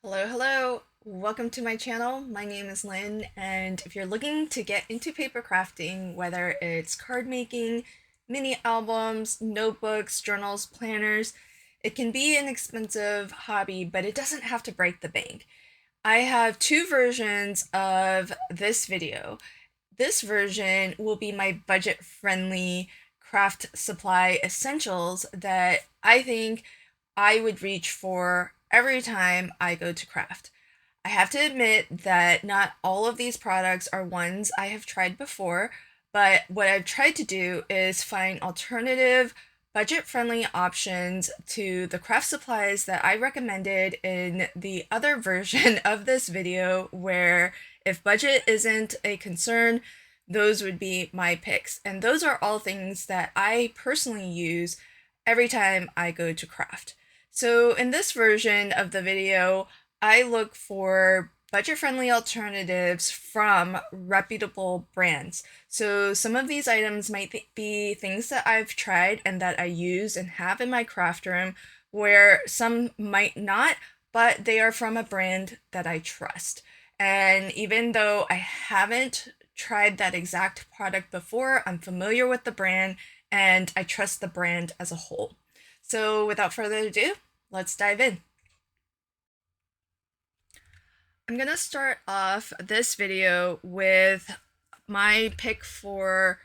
Hello. Welcome to my channel. My name is Lynn, and if you're looking to get into paper crafting, whether it's card making, mini albums, notebooks, journals, planners, it can be an expensive hobby, but it doesn't have to break the bank. I have two versions of this video. This version will be my budget-friendly craft supply essentials that I think I would reach for every time I go to craft. I have to admit that not all of these products are ones I have tried before, but what I've tried to do is find alternative, budget-friendly options to the craft supplies that I recommended in the other version of this video, where if budget isn't a concern, those would be my picks. And those are all things that I personally use every time I go to craft. So in this version of the video, I look for budget-friendly alternatives from reputable brands. So some of these items might be things that I've tried and that I use and have in my craft room, where some might not, but they are from a brand that I trust. And even though I haven't tried that exact product before, I'm familiar with the brand and I trust the brand as a whole. So without further ado, let's dive in. I'm gonna start off this video with my pick for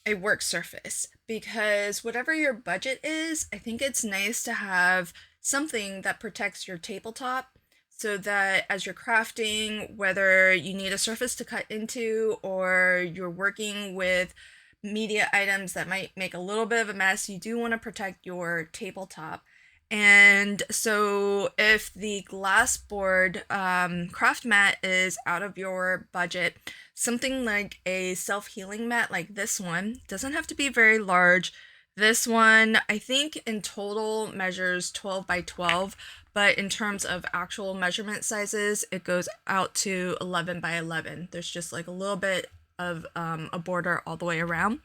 a work surface, because whatever your budget is, I think it's nice to have something that protects your tabletop so that as you're crafting, whether you need a surface to cut into or you're working with media items that might make a little bit of a mess, you do want to protect your tabletop. And so if the glass board craft mat is out of your budget, something like a self-healing mat like this one, doesn't have to be very large. This one, I think in total measures 12 by 12, but in terms of actual measurement sizes, it goes out to 11 by 11. There's just like a little bit of a border all the way around.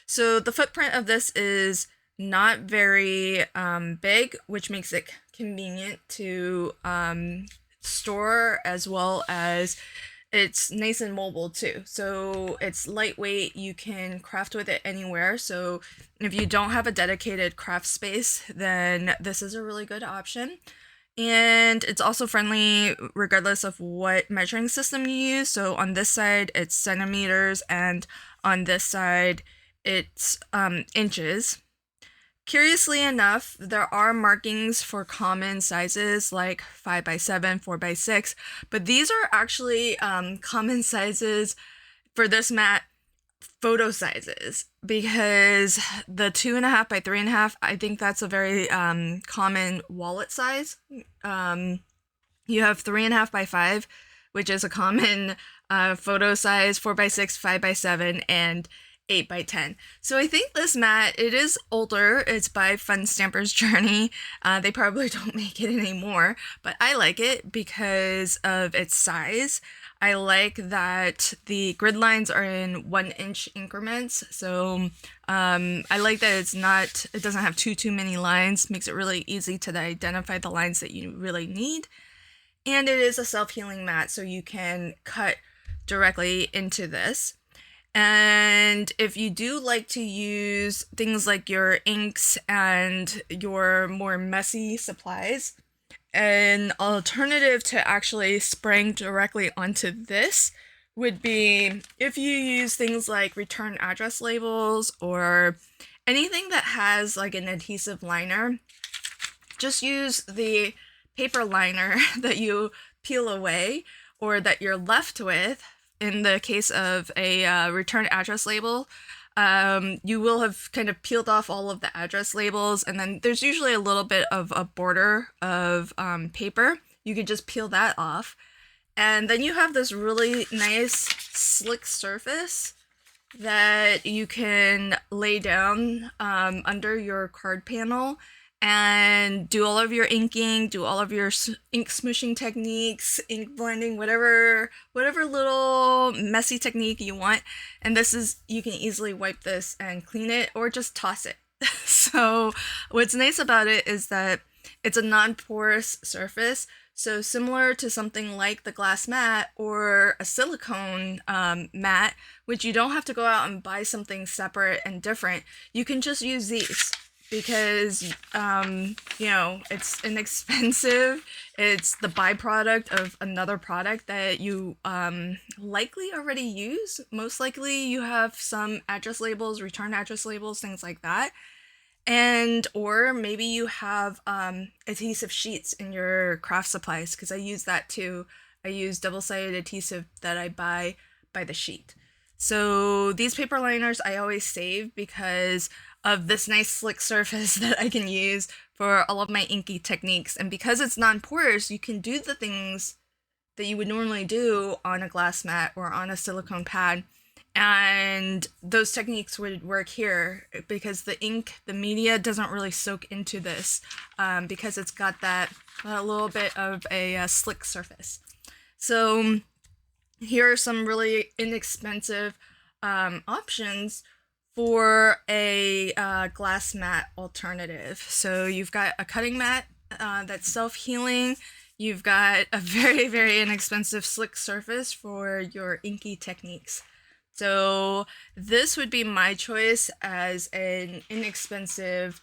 So the footprint of this is not very big, which makes it convenient to store, as well as it's nice and mobile too. So it's lightweight, you can craft with it anywhere. So if you don't have a dedicated craft space, then this is a really good option. And it's also friendly regardless of what measuring system you use. So on this side, it's centimeters, and on this side, it's inches. Curiously enough, there are markings for common sizes like 5 by 7, 4 by 6, but these are actually common sizes for this mat, photo sizes, because the 2.5 by 3.5, I think that's a very common wallet size. You have 3.5 by 5, which is a common photo size, 4 by 6, 5 by 7, and 8 by 10. So I think this mat, it is older. It's by Fun Stamper's Journey. They probably don't make it anymore, but I like it because of its size. I like that the grid lines are in 1-inch increments. So I like that it doesn't have too many lines. Makes it really easy to identify the lines that you really need. And it is a self-healing mat, so you can cut directly into this. And if you do like to use things like your inks and your more messy supplies, an alternative to actually spraying directly onto this would be if you use things like return address labels or anything that has like an adhesive liner. Just use the paper liner that you peel away or that you're left with. In the case of a return address label, you will have kind of peeled off all of the address labels, and then there's usually a little bit of a border of paper. You could just peel that off, and then you have this really nice slick surface that you can lay down under your card panel and do all of your inking, do all of your ink smooshing techniques, ink blending, whatever little messy technique you want. And you can easily wipe this and clean it or just toss it. So what's nice about it is that It's a non-porous surface, so similar to something like the glass mat or a silicone mat, which you don't have to go out and buy something separate and different. You can just use these because, you know, it's inexpensive. It's the byproduct of another product that you likely already use. Most likely you have some address labels, return address labels, things like that. And or maybe you have adhesive sheets in your craft supplies, because I use that too. I use double-sided adhesive that I buy by the sheet. So these paper liners I always save because of this nice slick surface that I can use for all of my inky techniques. And because it's non-porous, you can do the things that you would normally do on a glass mat or on a silicone pad. And those techniques would work here because the ink, the media doesn't really soak into this because it's got that a little bit of a slick surface. So here are some really inexpensive options for a glass mat alternative. So you've got a cutting mat that's self-healing. You've got a very, very inexpensive slick surface for your inky techniques. So this would be my choice as an inexpensive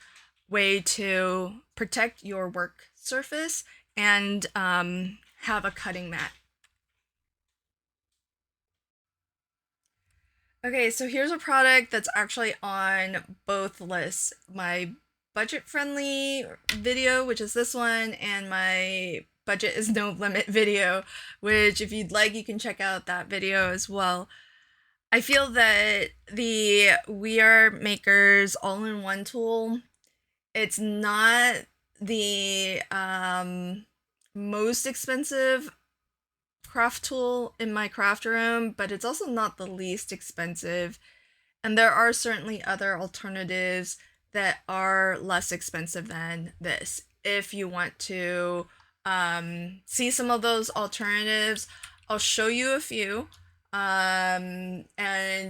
way to protect your work surface and have a cutting mat. Okay, so here's a product that's actually on both lists. My budget-friendly video, which is this one, and my budget is no limit video, which if you'd like, you can check out that video as well. I feel that the We Are Makers all-in-one tool, it's not the most expensive craft tool in my craft room, but it's also not the least expensive. And there are certainly other alternatives that are less expensive than this. If you want to see some of those alternatives, I'll show you a few. And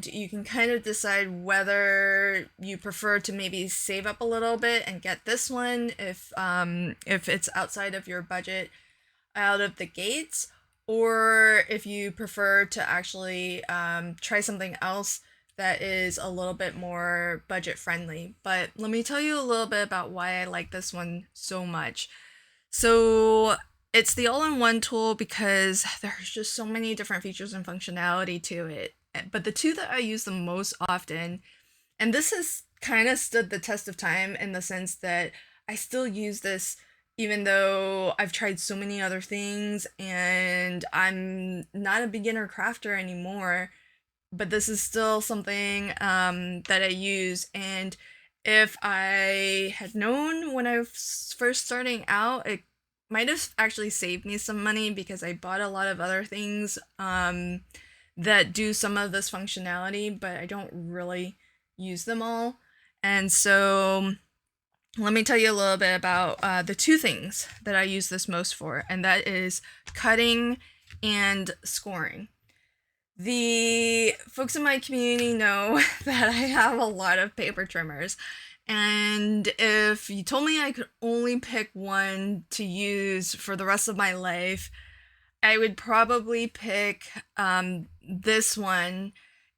you can kind of decide whether you prefer to maybe save up a little bit and get this one if it's outside of your budget out of the gates, or if you prefer to actually try something else that is a little bit more budget friendly. But let me tell you a little bit about why I like this one so much. So it's the all-in-one tool because there's just so many different features and functionality to it. But the two that I use the most often, and this has kind of stood the test of time in the sense that I still use this even though I've tried so many other things and I'm not a beginner crafter anymore, but this is still something that I use. And if I had known when I was first starting out, it might have actually saved me some money because I bought a lot of other things that do some of this functionality, but I don't really use them all. And so let me tell you a little bit about the two things that I use this most for, and that is cutting and scoring. The folks in my community know that I have a lot of paper trimmers, and if you told me I could only pick one to use for the rest of my life, I would probably pick this one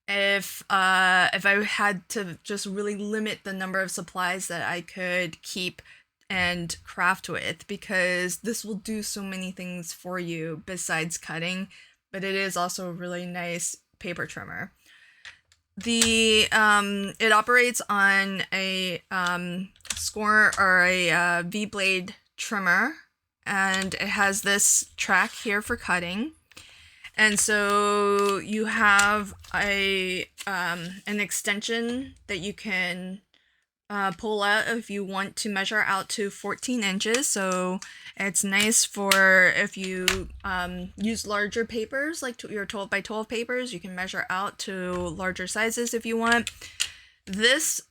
if I had to just really limit the number of supplies that I could keep and craft with, because this will do so many things for you besides cutting, but it is also a really nice paper trimmer. It operates on a score or a V-blade trimmer, and it has this track here for cutting. And so you have an extension that you can pull out if you want to measure out to 14 inches. So it's nice for if you use larger papers, like your 12 by 12 papers, you can measure out to larger sizes if you want. This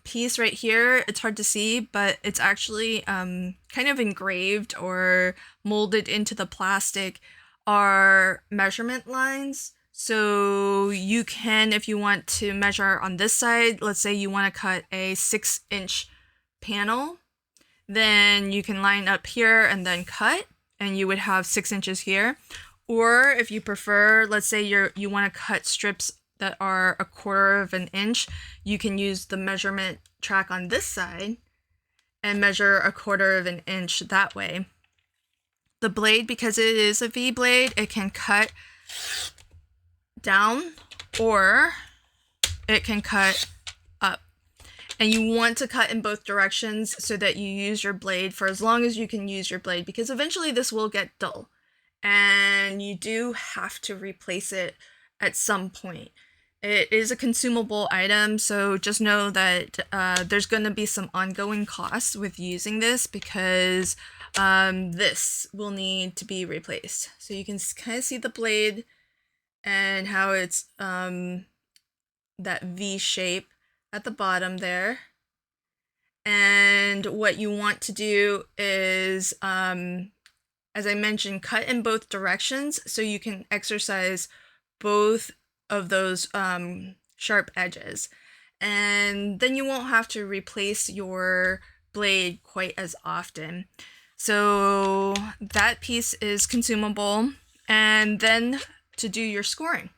piece right here, it's hard to see, but it's actually kind of engraved or molded into the plastic, are measurement lines. So you can, if you want to measure on this side, let's say you want to cut a 6-inch panel, then you can line up here and then cut, and you would have 6 inches here. Or if you prefer, let's say you want to cut strips that are 1/4 of an inch, you can use the measurement track on this side and measure 1/4 of an inch that way. The blade, because it is a V blade, it can cut down or it can cut up. And you want to cut in both directions so that you use your blade for as long as you can use your blade, because eventually this will get dull and you do have to replace it at some point. It is a consumable item, so just know that there's going to be some ongoing costs with using this, because this will need to be replaced. So you can kind of see the blade and how it's that V shape at the bottom there. And what you want to do is, as I mentioned, cut in both directions so you can exercise both of those sharp edges. And then you won't have to replace your blade quite as often. So that piece is consumable. And then to do your scoring.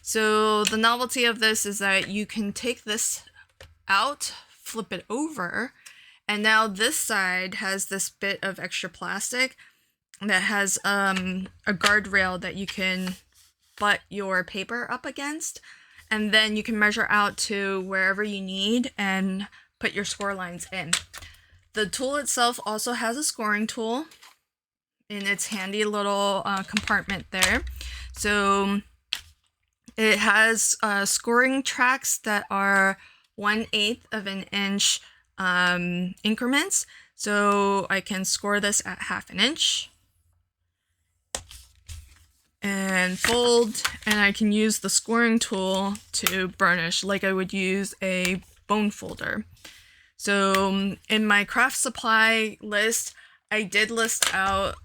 So the novelty of this is that you can take this out, flip it over, and now this side has this bit of extra plastic that has a guardrail that you can butt your paper up against, and then you can measure out to wherever you need and put your score lines in. The tool itself also has a scoring tool in its handy little compartment there. So it has scoring tracks that are 1/8 of an inch increments. So I can score this at 1/2 inch and fold, and I can use the scoring tool to burnish like I would use a bone folder. So in my craft supply list, I did list out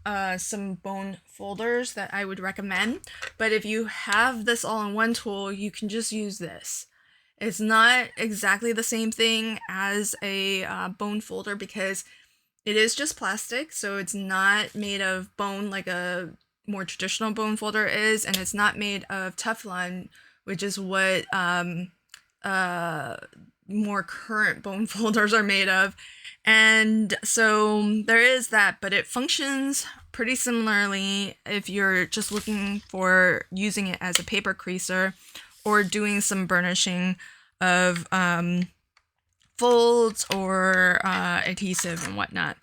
some bone folders that I would recommend, but if you have this all-in-one tool, you can just use this. It's not exactly the same thing as a bone folder because it is just plastic, so it's not made of bone like a more traditional bone folder is, and it's not made of Teflon, which is what more current bone folders are made of. And so there is that, but it functions pretty similarly if you're just looking for using it as a paper creaser or doing some burnishing of folds or adhesive and whatnot.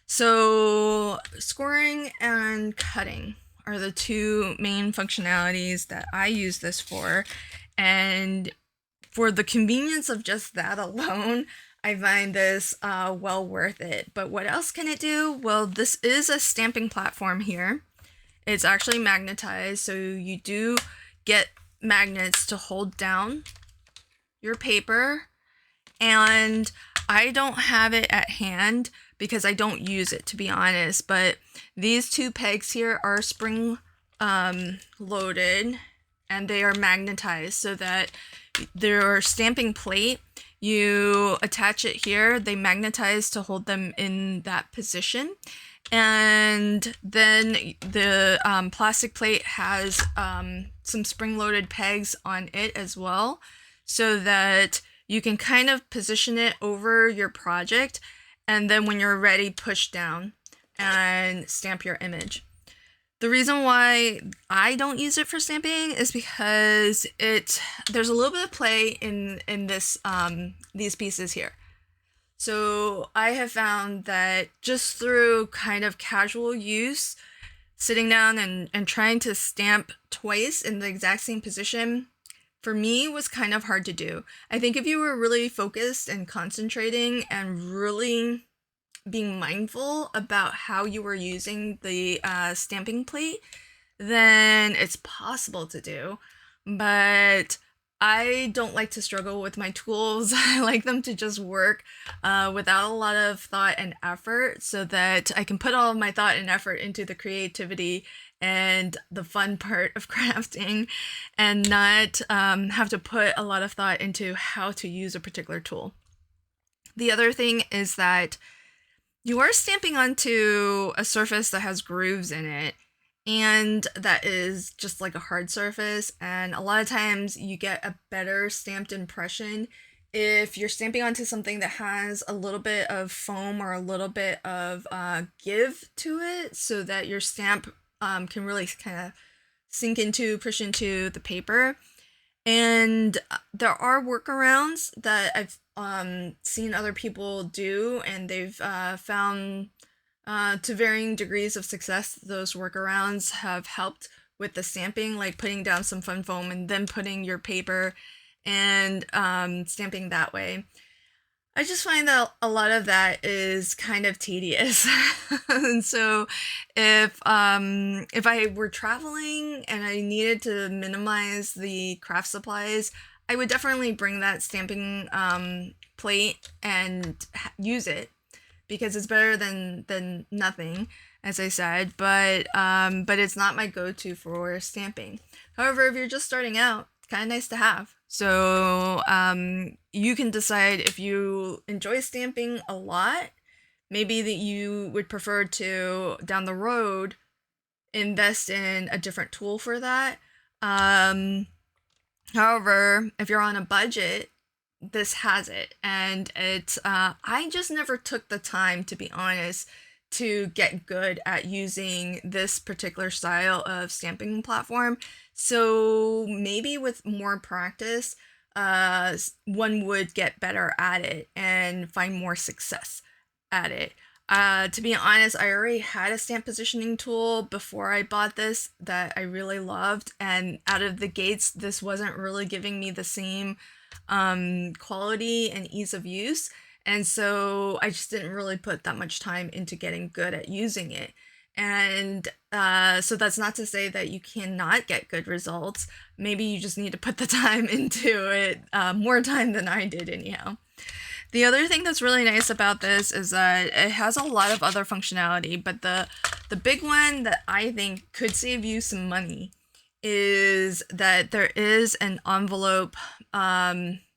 So scoring and cutting are the two main functionalities that I use this for, and for the convenience of just that alone, I find this well worth it. But what else can it do? Well, this is a stamping platform here. It's actually magnetized, so you do get magnets to hold down your paper. And I don't have it at hand because I don't use it, to be honest. But these two pegs here are spring loaded, and they are magnetized so that their stamping plate, you attach it here, they magnetize to hold them in that position, and then the plastic plate has some spring-loaded pegs on it as well, so that you can kind of position it over your project, and then when you're ready, push down and stamp your image. The reason why I don't use it for stamping is because there's a little bit of play in this these pieces here. So I have found that just through kind of casual use, sitting down and trying to stamp twice in the exact same position, for me was kind of hard to do. I think if you were really focused and concentrating and really being mindful about how you were using the stamping plate, then it's possible to do. But I don't like to struggle with my tools. I like them to just work without a lot of thought and effort, so that I can put all of my thought and effort into the creativity and the fun part of crafting, and not have to put a lot of thought into how to use a particular tool. The other thing is that you are stamping onto a surface that has grooves in it, and that is just like a hard surface, and a lot of times you get a better stamped impression if you're stamping onto something that has a little bit of foam or a little bit of give to it, so that your stamp can really kind of sink into, push into the paper. And there are workarounds that I've seen other people do, and they've found to varying degrees of success, those workarounds have helped with the stamping, like putting down some fun foam and then putting your paper and stamping that way. I just find that a lot of that is kind of tedious. And so if I were traveling and I needed to minimize the craft supplies, I would definitely bring that stamping plate and use it, because it's better than nothing, as I said, but it's not my go-to for stamping. However, if you're just starting out, it's kind of nice to have. So you can decide if you enjoy stamping a lot, maybe that you would prefer to, down the road, invest in a different tool for that. However, if you're on a budget, this has it, and it's I just never took the time, to be honest, to get good at using this particular style of stamping platform. So maybe with more practice, one would get better at it and find more success at it. To be honest, I already had a stamp positioning tool before I bought this that I really loved, and out of the gates, this wasn't really giving me the same quality and ease of use. And so I just didn't really put that much time into getting good at using it. And so that's not to say that you cannot get good results. Maybe you just need to put the time into it, more time than I did anyhow. The other thing that's really nice about this is that it has a lot of other functionality, but the big one that I think could save you some money is that there is an envelope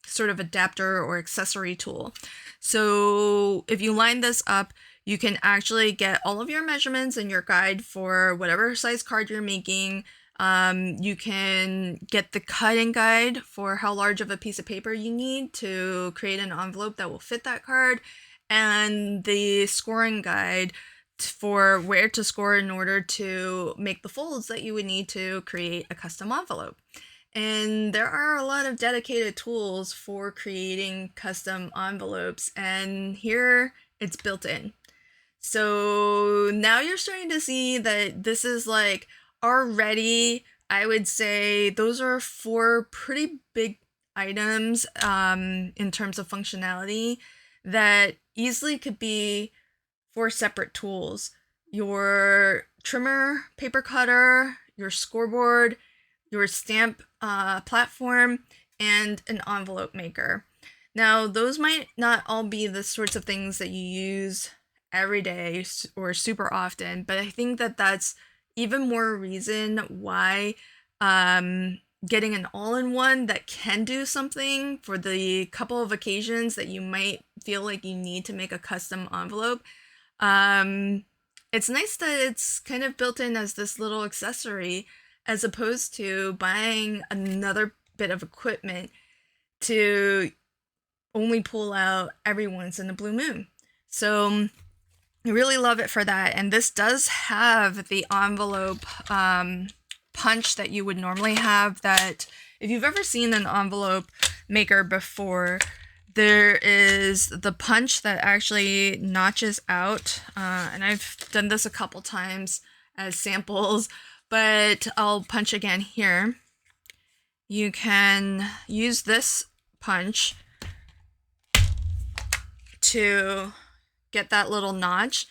sort of adapter or accessory tool. So if you line this up, you can actually get all of your measurements in your guide for whatever size card you're making. You can get the cutting guide for how large of a piece of paper you need to create an envelope that will fit that card, and the scoring guide for where to score in order to make the folds that you would need to create a custom envelope. And there are a lot of dedicated tools for creating custom envelopes, and here it's built in. So now you're starting to see that this is like already, I would say those are 4 pretty big items in terms of functionality that easily could be 4 separate tools: your trimmer, paper cutter, your scoreboard, your stamp platform, and an envelope maker. Now, those might not all be the sorts of things that you use every day or super often, but I think that that's even more reason why getting an all-in-one that can do something for the couple of occasions that you might feel like you need to make a custom envelope. It's nice that it's kind of built in as this little accessory, as opposed to buying another bit of equipment to only pull out every once in a blue moon. So I really love it for that. And this does have the envelope punch that you would normally have, that if you've ever seen an envelope maker before, there is the punch that actually notches out, and I've done this a couple times as samples, but I'll punch again here. You can use this punch to get that little notch,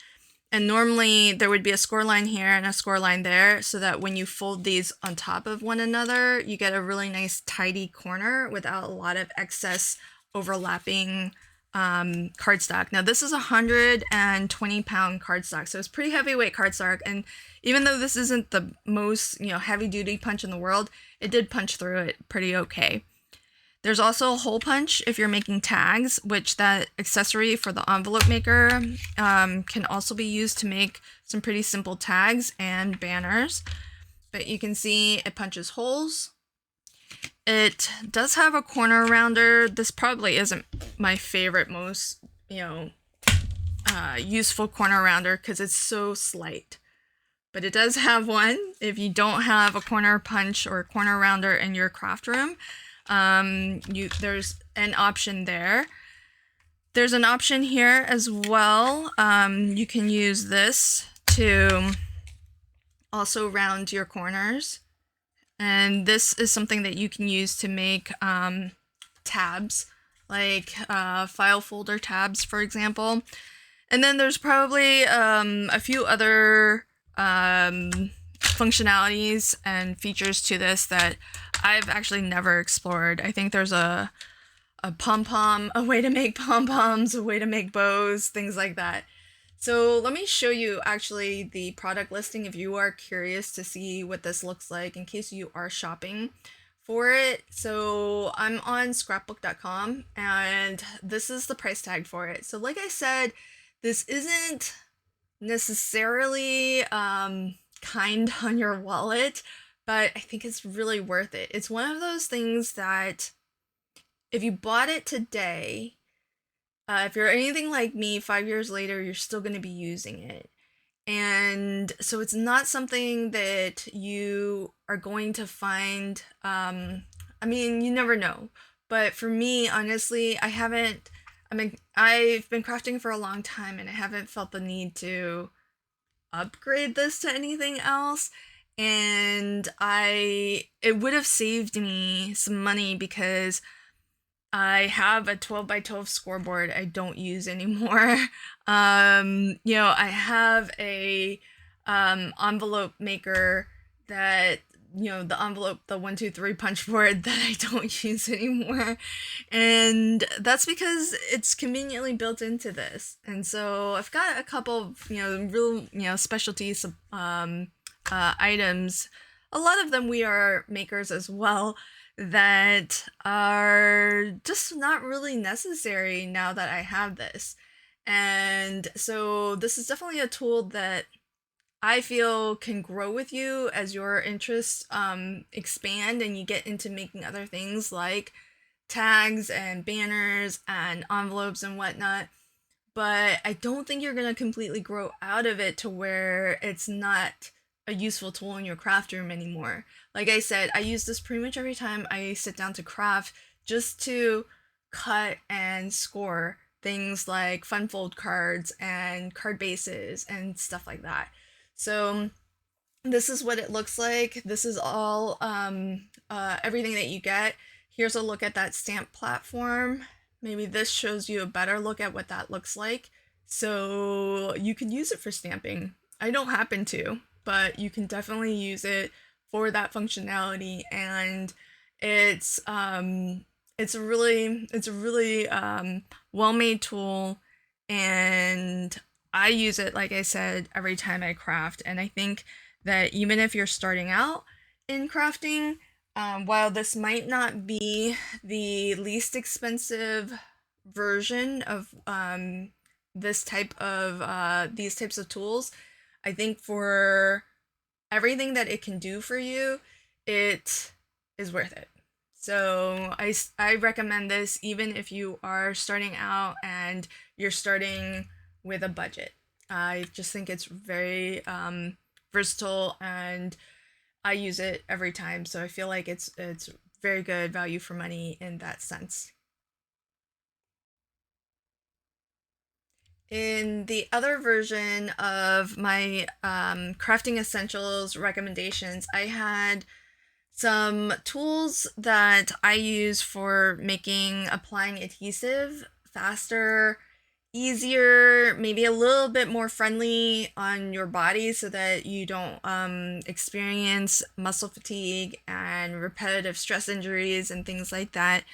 and normally there would be a score line here and a score line there, so that when you fold these on top of one another, you get a really nice tidy corner without a lot of excess overlapping cardstock. Now this is 120-pound cardstock, so it's pretty heavyweight cardstock, and even though this isn't the most heavy-duty punch in the world, it did punch through it pretty okay. There's also a hole punch if you're making tags, which that accessory for the envelope maker can also be used to make some pretty simple tags and banners. But you can see it punches holes. It does have a corner rounder. This probably isn't my favorite, most, useful corner rounder because it's so slight. But it does have one. If you don't have a corner punch or a corner rounder in your craft room, there's an option there. There's an option here as well. You can use this to also round your corners. And this is something that you can use to make tabs, like file folder tabs, for example. And then there's probably a few other functionalities and features to this that I've actually never explored. I think there's a pom-pom, a way to make pom-poms, a way to make bows, things like that. So let me show you actually the product listing if you are curious to see what this looks like in case you are shopping for it. So I'm on scrapbook.com and this is the price tag for it. So like I said, this isn't necessarily kind on your wallet, but I think it's really worth it. It's one of those things that if you bought it today, if you're anything like me, 5 years later, you're still going to be using it. And so it's not something that you are going to find, I mean, you never know. But for me, honestly, I've been crafting for a long time and I haven't felt the need to upgrade this to anything else. And it would have saved me some money because I have a 12x12 scoreboard I don't use anymore. I have a envelope maker that, the envelope, the 1, 2, 3 punch board that I don't use anymore. And that's because it's conveniently built into this. And so I've got a couple of, real, specialty items. A lot of them we are makers as well, that are just not really necessary now that I have this. And so this is definitely a tool that I feel can grow with you as your interests expand and you get into making other things like tags and banners and envelopes and whatnot. But I don't think you're going to completely grow out of it to where it's not a useful tool in your craft room anymore. Like I said, I use this pretty much every time I sit down to craft, just to cut and score things like fun fold cards and card bases and stuff like that. So this is what it looks like. This is all everything that you get. Here's a look at that stamp platform. Maybe this shows you a better look at what that looks like. So you can use it for stamping. I don't happen to, but you can definitely use it for that functionality, and it's a really well-made tool, and I use it, like I said, every time I craft. And I think that even if you're starting out in crafting, while this might not be the least expensive version of these types of tools, I think for everything that it can do for you, it is worth it. So I recommend this even if you are starting out and you're starting with a budget. I just think it's very versatile, and I use it every time. So I feel like it's very good value for money in that sense. In the other version of my crafting essentials recommendations, I had some tools that I use for making applying adhesive faster, easier, maybe a little bit more friendly on your body so that you don't experience muscle fatigue and repetitive stress injuries and things like that.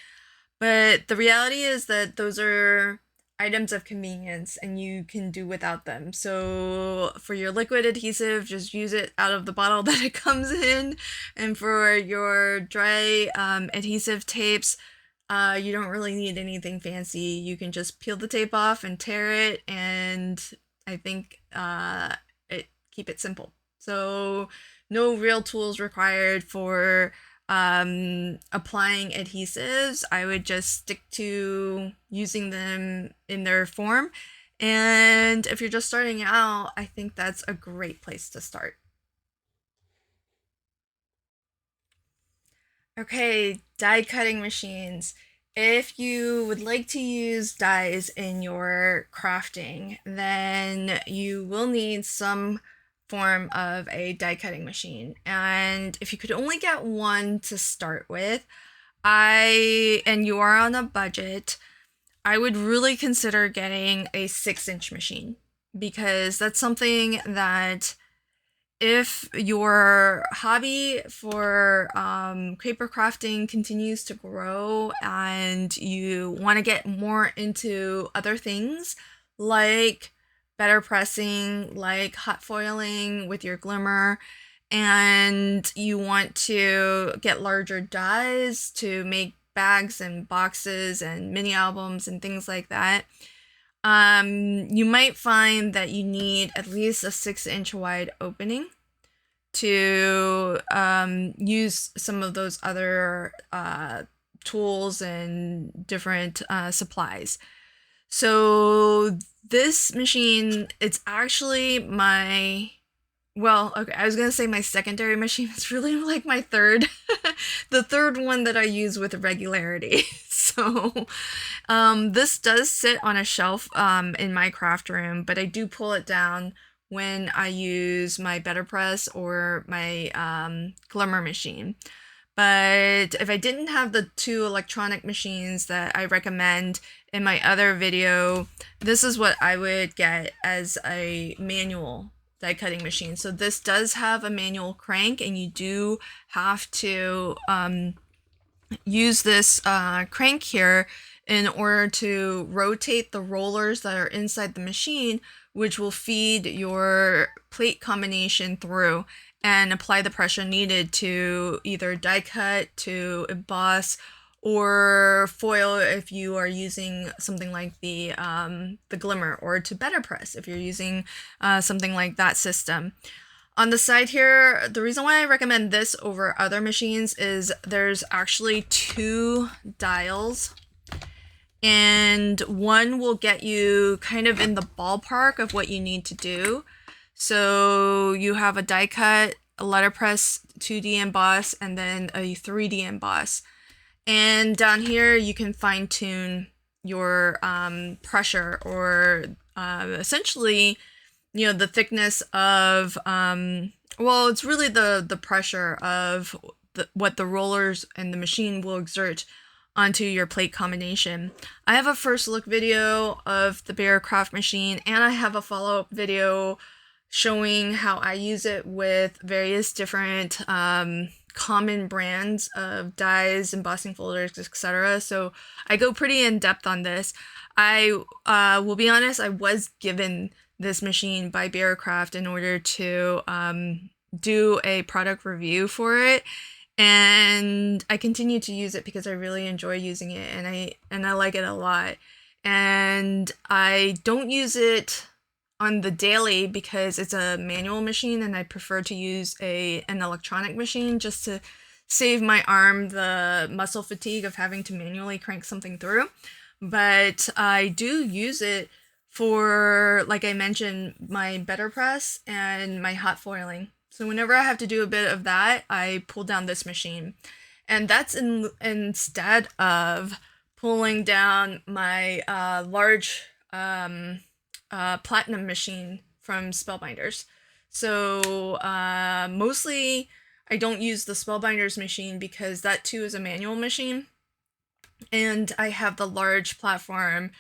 But the reality is that those are items of convenience and you can do without them. So for your liquid adhesive, just use it out of the bottle that it comes in. And for your dry adhesive tapes, You don't really need anything fancy. You can just peel the tape off and tear it, and I think keep it simple. So no real tools required for applying adhesives. I would just stick to using them in their form. And if you're just starting out, I think that's a great place to start. Okay, die cutting machines. If you would like to use dies in your crafting, then you will need some form of a die cutting machine. And if you could only get one to start with, and you are on a budget, I would really consider getting a 6-inch machine, because that's something that if your hobby for paper crafting continues to grow and you want to get more into other things like better pressing, like hot foiling with your glimmer, and you want to get larger dies to make bags and boxes and mini albums and things like that, you might find that you need at least a 6-inch wide opening to use some of those other tools and different supplies. So this machine, it's actually my, well, okay, I was gonna say my secondary machine. It's really like my third, the third one that I use with regularity. So this does sit on a shelf in my craft room, but I do pull it down when I use my Better Press or my glimmer machine. But if I didn't have the 2 electronic machines that I recommend in my other video, this is what I would get as a manual die cutting machine. So this does have a manual crank, and you do have to use this crank here in order to rotate the rollers that are inside the machine, which will feed your plate combination through and apply the pressure needed to either die cut, to emboss, or foil if you are using something like the glimmer, or to better press if you're using something like that system. On the side here, the reason why I recommend this over other machines is there's actually 2 dials, and one will get you kind of in the ballpark of what you need to do. So you have a die cut, a letterpress, 2D emboss, and then a 3D emboss. And down here you can fine tune your pressure, or essentially, you know, the thickness of, well, it's really the pressure of what the rollers and the machine will exert onto your plate combination. I have a first look video of the Bearcraft machine, and I have a follow-up video showing how I use it with various different common brands of dies, embossing folders, etc. So I go pretty in depth on this. I will be honest, I was given this machine by Bearcraft in order to do a product review for it, and I continue to use it because I really enjoy using it, and I like it a lot. And I don't use it on the daily because it's a manual machine, and I prefer to use an electronic machine just to save my arm the muscle fatigue of having to manually crank something through. But I do use it for, like I mentioned, my Better Press and my hot foiling. So whenever I have to do a bit of that, I pull down this machine. And that's instead of pulling down my large platinum machine from Spellbinders. So mostly I don't use the Spellbinders machine because that too is a manual machine. And I have the large platform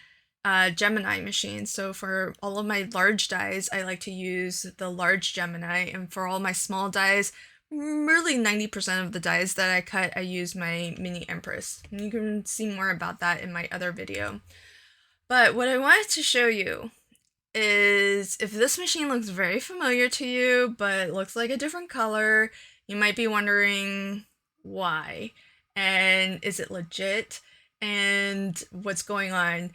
Gemini machine. So for all of my large dies, I like to use the large Gemini, and for all my small dies, really 90% of the dies that I cut, I use my mini Empress. And you can see more about that in my other video. But what I wanted to show you is, if this machine looks very familiar to you, but looks like a different color, you might be wondering why, and is it legit? and what's going on.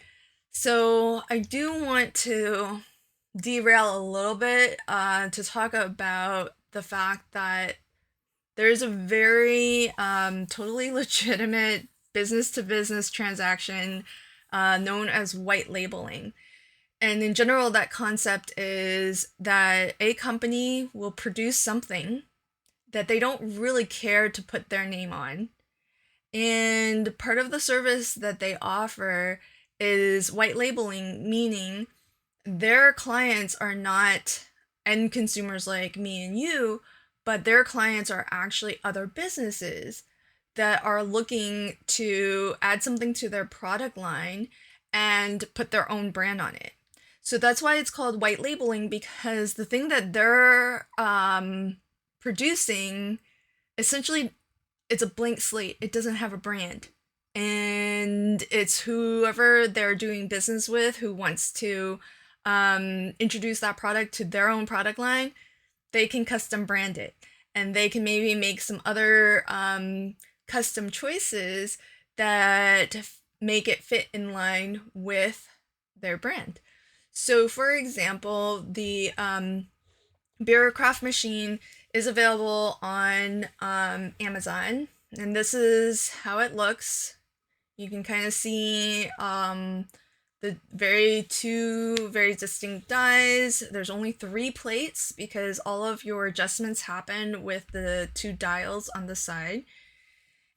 So I do want to derail a little bit to talk about the fact that there's a very totally legitimate business to business transaction known as white labeling. And in general, that concept is that a company will produce something that they don't really care to put their name on. And part of the service that they offer is white labeling, meaning their clients are not end consumers like me and you, but their clients are actually other businesses that are looking to add something to their product line and put their own brand on it. So that's why it's called white labeling, because the thing that they're producing, essentially, it's a blank slate. It doesn't have a brand. And it's whoever they're doing business with who wants to introduce that product to their own product line, they can custom brand it. And they can maybe make some other custom choices that make it fit in line with their brand. So, for example, the Bureaucraft machine is available on Amazon, and this is how it looks. You can kind of see the two very distinct dies. There's only 3 plates because all of your adjustments happen with the 2 dials on the side.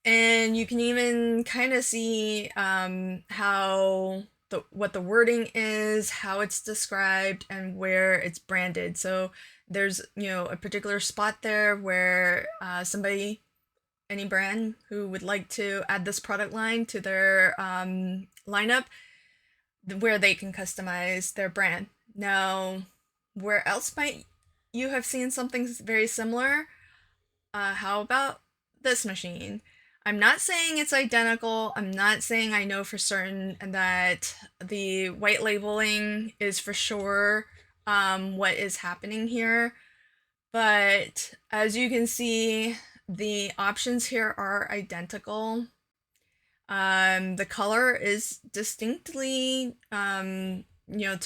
And you can even kind of see how what the wording is, how it's described, and where it's branded. So there's a particular spot there where somebody, any brand who would like to add this product line to their lineup, where they can customize their brand. Now, where else might you have seen something very similar? How about this machine? I'm not saying it's identical. I'm not saying I know for certain that the white labeling is for sure what is happening here. But as you can see, the options here are identical. The color is distinctly, to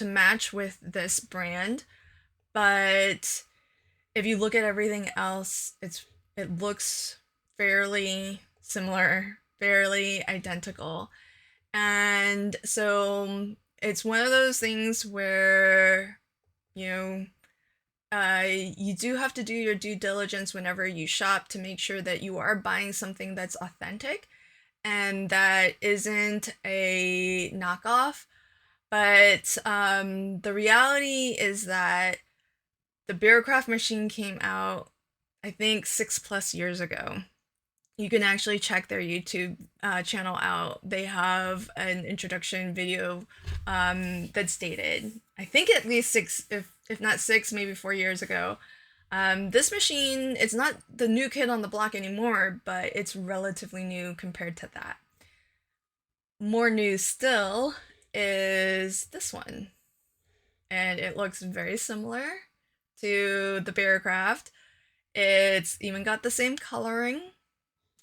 match with this brand. But if you look at everything else, it looks fairly similar, fairly identical. And so it's one of those things where, you do have to do your due diligence whenever you shop to make sure that you are buying something that's authentic and that isn't a knockoff. But the reality is that the Bureaucraft machine came out, I think, 6+ years ago. You can actually check their YouTube channel out. They have an introduction video that's dated, I think, at least 6, if not 6, maybe 4 years ago. This machine, it's not the new kid on the block anymore, but it's relatively new compared to that. More new still is this one. And it looks very similar to the Bureaucraft. It's even got the same coloring.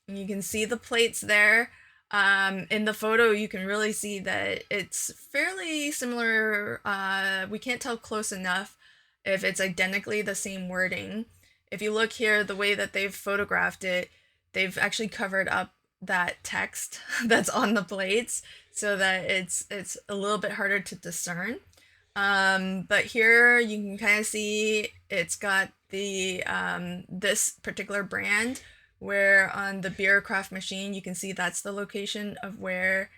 And you can see the plates there. In the photo, you can really see that it's fairly similar. We can't tell close enough if it's identically the same wording. If you look here, the way that they've photographed it, they've actually covered up that text that's on the plates so that it's a little bit harder to discern. But here you can kind of see it's got the this particular brand, where on the Bureaucraft machine you can see that's the location of where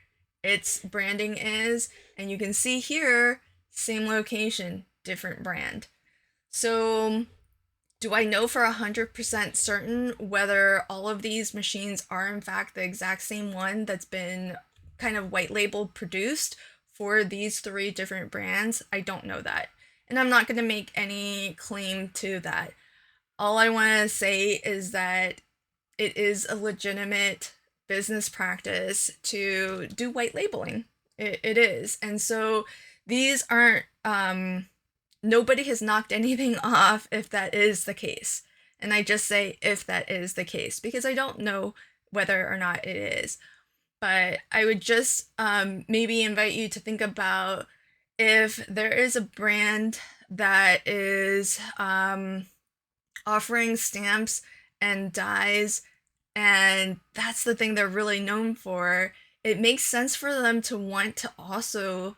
its branding is, and you can see here, same location, different brand. So do I know for 100% certain whether all of these machines are in fact the exact same one that's been kind of white labeled produced for these 3 different brands? I don't know that. And I'm not going to make any claim to that. All I want to say is that it is a legitimate business practice to do white labeling. It is. And so these aren't, nobody has knocked anything off if that is the case. And I just say if that is the case, because I don't know whether or not it is. but I would just maybe invite you to think about if there is a brand that is offering stamps and dies, and that's the thing they're really known for. It makes sense for them to want to also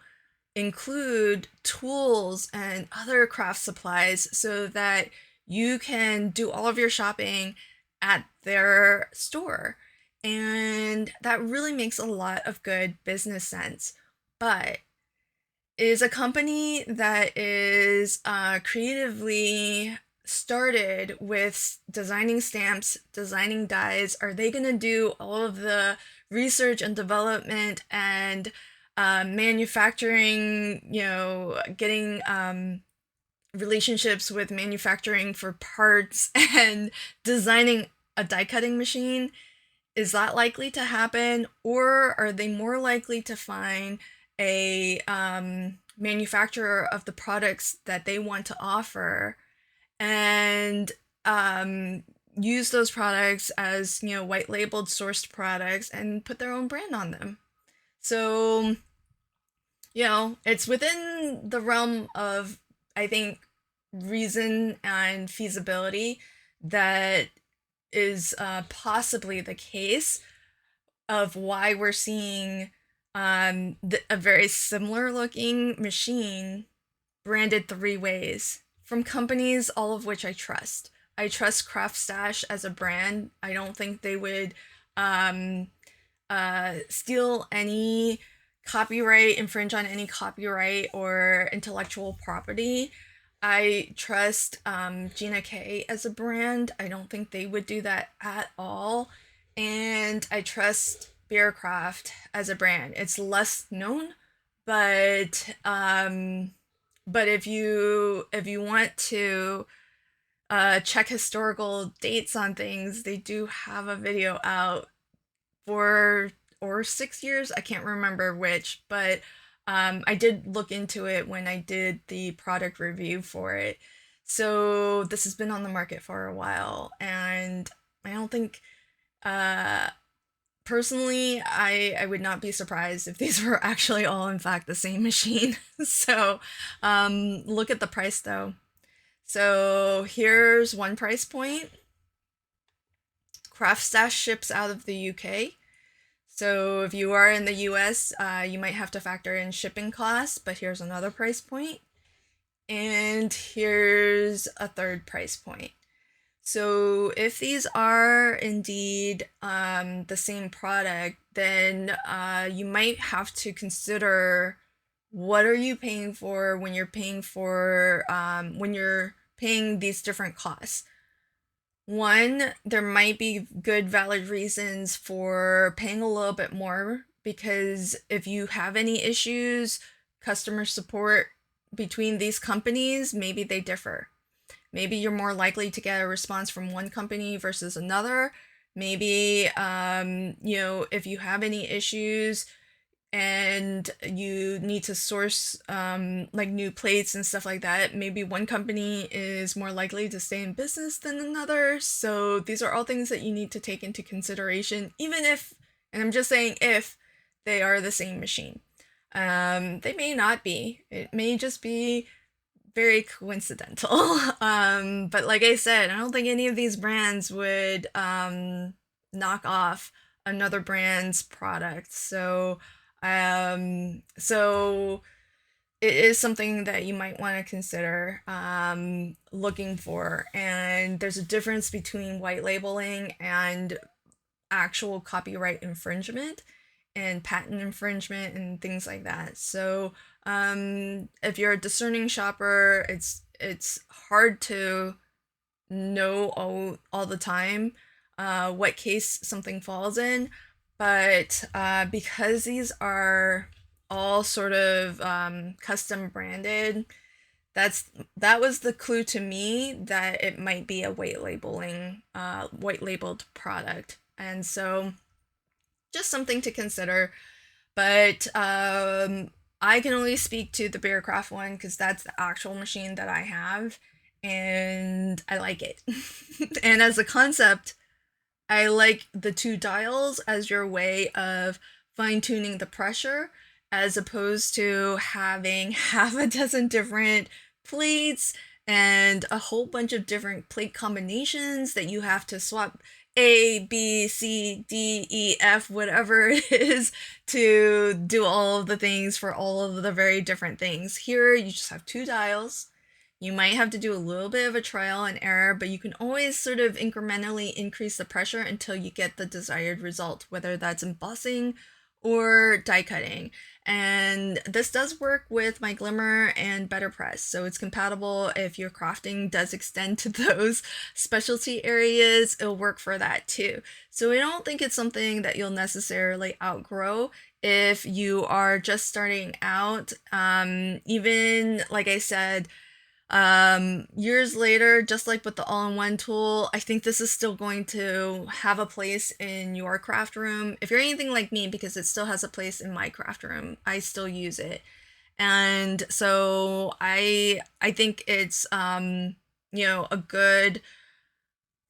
include tools and other craft supplies so that you can do all of your shopping at their store. And that really makes a lot of good business sense. But is a company that is creatively started with designing stamps, designing dies, are they going to do all of the research and development and manufacturing, getting relationships with manufacturing for parts and designing a die cutting machine? Is that likely to happen? Or are they more likely to find a manufacturer of the products that they want to offer and use those products as, white labeled sourced products and put their own brand on them? So, it's within the realm of, I think, reason and feasibility that is possibly the case of why we're seeing a very similar looking machine branded three ways from companies, all of which I trust. I trust Craft Stash as a brand. I don't think they would steal any copyright, infringe on any copyright or intellectual property. I trust Gina K as a brand. I don't think they would do that at all. And I trust Beercraft as a brand. It's less known, but if you want to check historical dates on things, they do have a video out 4 or 6 years. I can't remember which, but I did look into it when I did the product review for it. So this has been on the market for a while, and I don't think, personally, I would not be surprised if these were actually all in fact the same machine. So look at the price though. So here's one price point. Craft Stash ships out of the UK. So if you are in the US, you might have to factor in shipping costs, but here's another price point. And here's a third price point. So if these are indeed the same product, then you might have to consider, what are you paying for when you're paying these different costs? One, there might be good valid reasons for paying a little bit more, because if you have any issues, customer support between these companies, maybe they differ. Maybe you're more likely to get a response from one company versus another. Maybe, if you have any issues and you need to source like new plates and stuff like that, maybe one company is more likely to stay in business than another. So these are all things that you need to take into consideration, even if, and I'm just saying if, they are the same machine. They may not be. It may just be very coincidental. But like I said, I don't think any of these brands would knock off another brand's product. So it is something that you might want to consider looking for. And there's a difference between white labeling and actual copyright infringement and patent infringement and things like that. So if you're a discerning shopper, it's hard to know all the time what case something falls in, but because these are all sort of custom branded, that was the clue to me that it might be a white labeled product. And so just something to consider. But I can only speak to the Beercraft one because that's the actual machine that I have, and I like it. And as a concept, I like the two dials as your way of fine-tuning the pressure, as opposed to having half a dozen different plates and a whole bunch of different plate combinations that you have to swap A, B, C, D, E, F, whatever it is, to do all of the things for all of the very different things. Here, you just have two dials. You might have to do a little bit of a trial and error, but you can always sort of incrementally increase the pressure until you get the desired result, whether that's embossing or die cutting. And this does work with my Glimmer and Better Press, so it's compatible if your crafting does extend to those specialty areas. It'll work for that too. So I don't think it's something that you'll necessarily outgrow if you are just starting out. Even like I said, years later, just like with the all-in-one tool, I think this is still going to have a place in your craft room. If you're anything like me, because it still has a place in my craft room, I still use it. And so I think it's a good,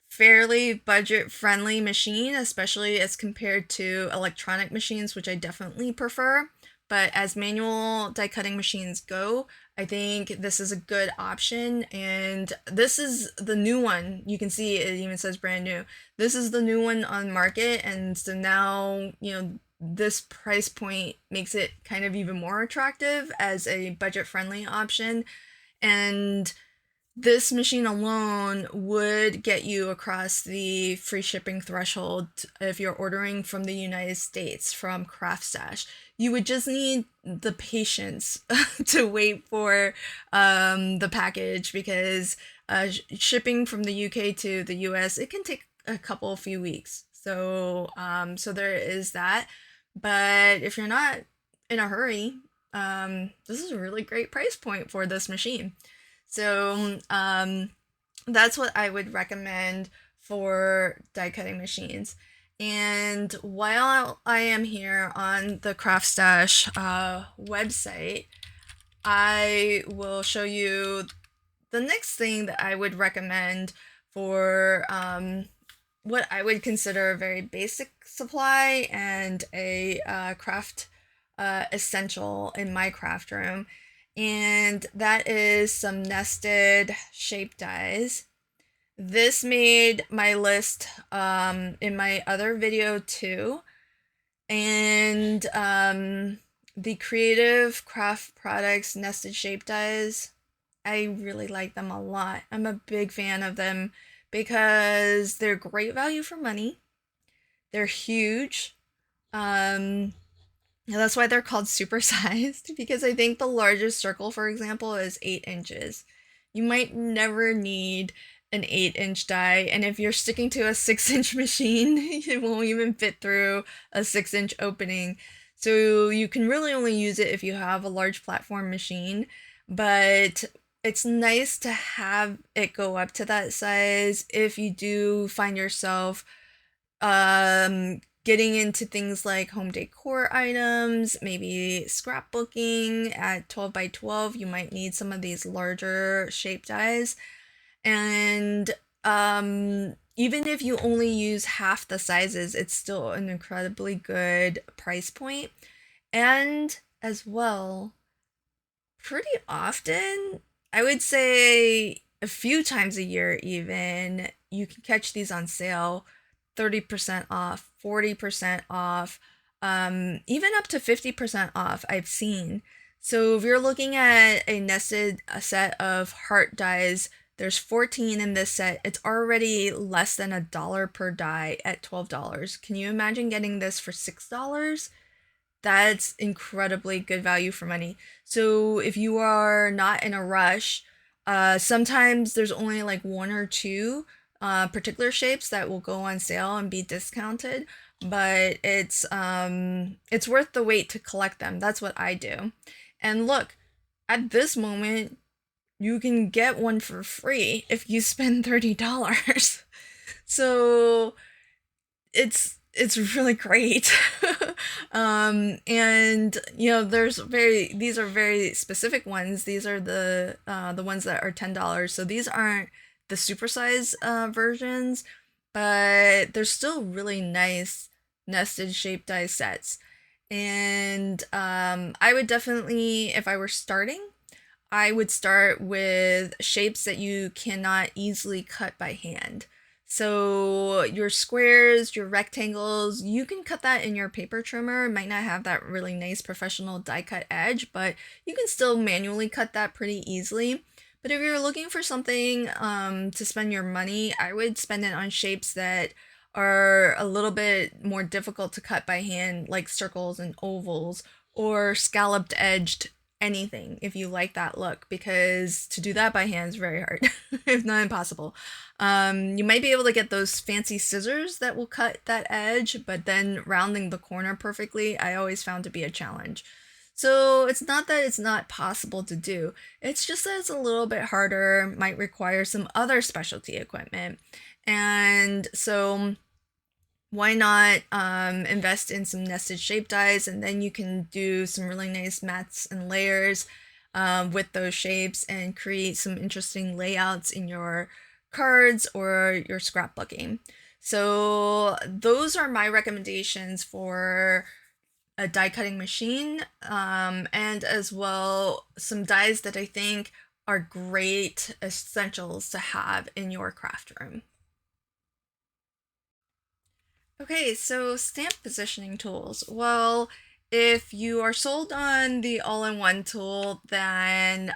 fairly budget friendly machine, especially as compared to electronic machines, which I definitely prefer. But as manual die cutting machines go, I think this is a good option. And this is the new one. You can see it even says brand new. This is the new one on market. And so now, this price point makes it kind of even more attractive as a budget friendly option. And this machine alone would get you across the free shipping threshold if you're ordering from the United States from CraftStash. You would just need the patience to wait for the package, because shipping from the UK to the US, it can take a few weeks. So so there is that. But if you're not in a hurry, this is a really great price point for this machine. So that's what I would recommend for die cutting machines. And while I am here on the CraftStash website, I will show you the next thing that I would recommend for what I would consider a very basic supply and a craft essential in my craft room. And that is some nested shape dies. This made my list in my other video too. And the Creative Craft Products nested shape dies, I really like them a lot. I'm a big fan of them because they're great value for money. They're huge. That's why they're called supersized, because I think the largest circle, for example, is 8 inches. You might never need an 8-inch die, and if you're sticking to a 6-inch machine, it won't even fit through a 6-inch opening. So you can really only use it if you have a large platform machine, but it's nice to have it go up to that size if you do find yourself getting into things like home decor items, maybe scrapbooking at 12 by 12. You might need some of these larger shape dies. And even if you only use half the sizes, it's still an incredibly good price point. And as well, pretty often, I would say a few times a year even, you can catch these on sale, 30% off, 40% off, even up to 50% off I've seen. So if you're looking at a set of heart dies, there's 14 in this set. It's already less than $1 per die at $12. Can you imagine getting this for $6? That's incredibly good value for money. So if you are not in a rush, sometimes there's only like one or two particular shapes that will go on sale and be discounted, but it's worth the wait to collect them. That's what I do. And look, at this moment, you can get one for free if you spend $30. So it's really great. And these are very specific ones. These are the ones that are $10. So these aren't the supersize versions, but they're still really nice nested shape die sets. And I would definitely, if I were starting, I would start with shapes that you cannot easily cut by hand. So your squares, your rectangles, you can cut that in your paper trimmer. It might not have that really nice professional die cut edge, but you can still manually cut that pretty easily. But if you're looking for something to spend your money, I would spend it on shapes that are a little bit more difficult to cut by hand, like circles and ovals or scalloped edged anything if you like that look, because to do that by hand is very hard, if not impossible. You might be able to get those fancy scissors that will cut that edge, but then rounding the corner perfectly, I always found to be a challenge. So it's not that it's not possible to do, it's just that it's a little bit harder, might require some other specialty equipment. And so why not invest in some nested shape dies, and then you can do some really nice mats and layers with those shapes and create some interesting layouts in your cards or your scrapbooking. So those are my recommendations for a die cutting machine, and as well some dies that I think are great essentials to have in your craft room. Okay, so stamp positioning tools. Well, if you are sold on the all-in-one tool, then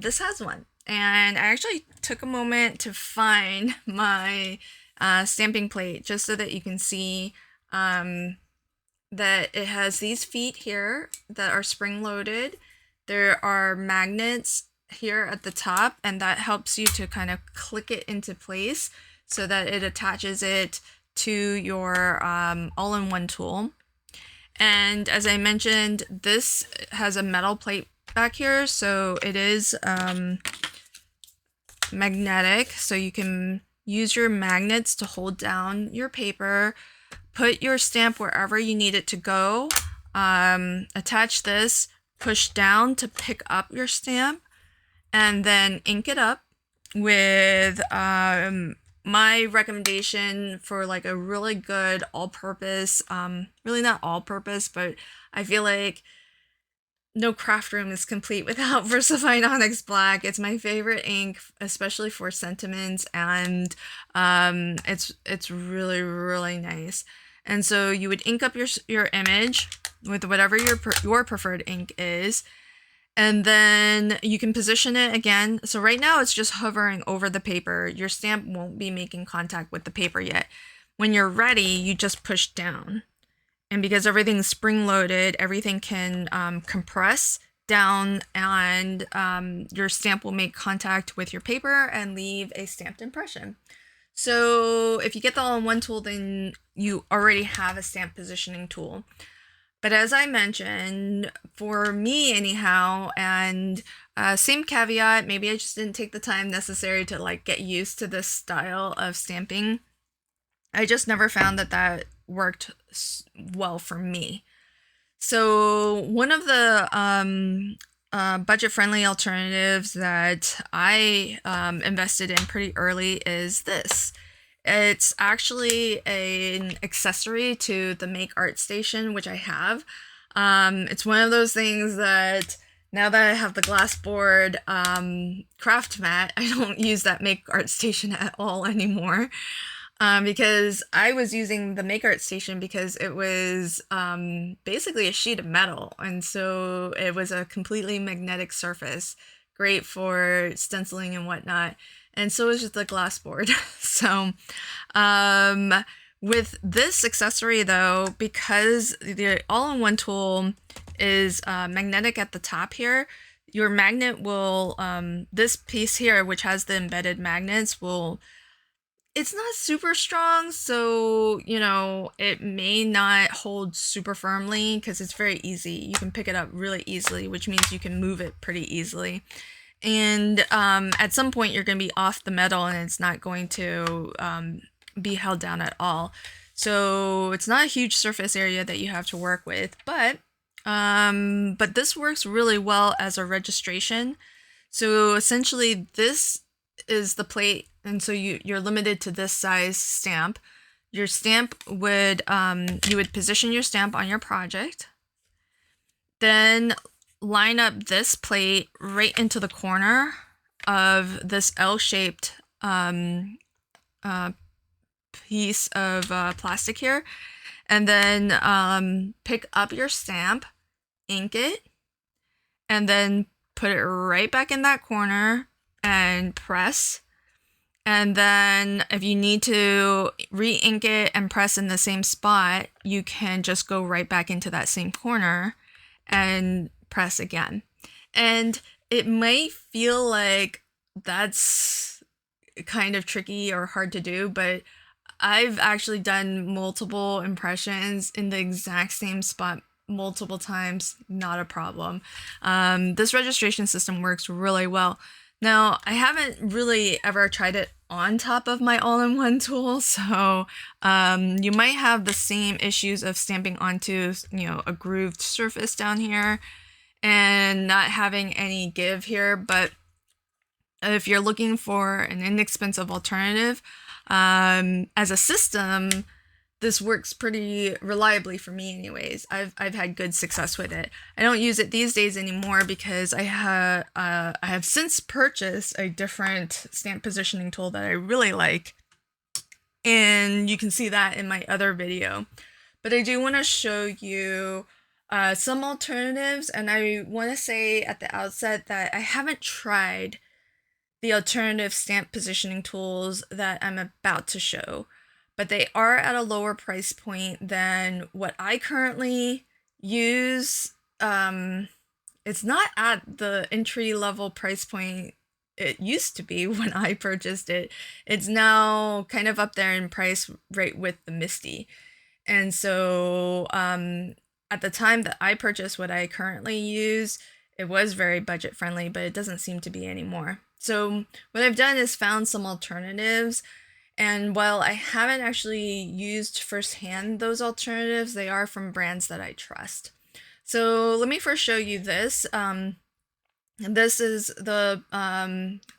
this has one. And I actually took a moment to find my stamping plate just so that you can see that it has these feet here that are spring-loaded. There are magnets here at the top, and that helps you to kind of click it into place so that it attaches it to your all-in-one tool. And as I mentioned, this has a metal plate back here, so it is magnetic, so you can use your magnets to hold down your paper, put your stamp wherever you need it to go, attach this, push down to pick up your stamp, and then ink it up with my recommendation for like a really good all-purpose, really not all-purpose, but I feel like no craft room is complete without VersaFine Onyx Black. It's my favorite ink, especially for sentiments, and it's really, really nice. And so you would ink up your image with whatever your preferred ink is, and then you can position it again. So right now it's just hovering over the paper. Your stamp won't be making contact with the paper yet. When you're ready, you just push down. And because everything's spring-loaded, everything can compress down, and your stamp will make contact with your paper and leave a stamped impression. So if you get the all-in-one tool, then you already have a stamp positioning tool. But as I mentioned, for me anyhow, and same caveat, maybe I just didn't take the time necessary to like get used to this style of stamping. I just never found that worked well for me. So one of the budget-friendly alternatives that I invested in pretty early is this. It's actually an accessory to the Make Art Station, which I have. It's one of those things that now that I have the glass board craft mat, I don't use that Make Art Station at all anymore. Because I was using the Make Art Station because it was basically a sheet of metal, and so it was a completely magnetic surface, great for stenciling and whatnot. And so is just the glass board. So with this accessory though, because the all-in-one tool is magnetic at the top here, your magnet will, this piece here, which has the embedded magnets, it's not super strong, so, you know, it may not hold super firmly because it's very easy. You can pick it up really easily, which means you can move it pretty easily. And at some point you're going to be off the metal and it's not going to be held down at all. So it's not a huge surface area that you have to work with, but this works really well as a registration. So essentially this is the plate, and so you're limited to this size stamp. Your stamp would, you would position your stamp on your project, then line up this plate right into the corner of this L-shaped piece of plastic here, and then pick up your stamp, ink it, and then put it right back in that corner and press. And then if you need to re-ink it and press in the same spot, you can just go right back into that same corner and press again. And it might feel like that's kind of tricky or hard to do, but I've actually done multiple impressions in the exact same spot multiple times, not a problem. This registration system works really well. Now, I haven't really ever tried it on top of my all-in-one tool, so you might have the same issues of stamping onto, a grooved surface down here and not having any give here. But if you're looking for an inexpensive alternative, as a system, this works pretty reliably for me anyways. I've had good success with it. I don't use it these days anymore because I have since purchased a different stamp positioning tool that I really like, and you can see that in my other video. But I do want to show you some alternatives, and I want to say at the outset that I haven't tried the alternative stamp positioning tools that I'm about to show, but they are at a lower price point than what I currently use. It's not at the entry-level price point it used to be when I purchased it. It's now kind of up there in price right with the Misty. And so at the time that I purchased what I currently use, it was very budget friendly, but it doesn't seem to be anymore. So what I've done is found some alternatives, and while I haven't actually used firsthand those alternatives, they are from brands that I trust. So let me first show you this. This is the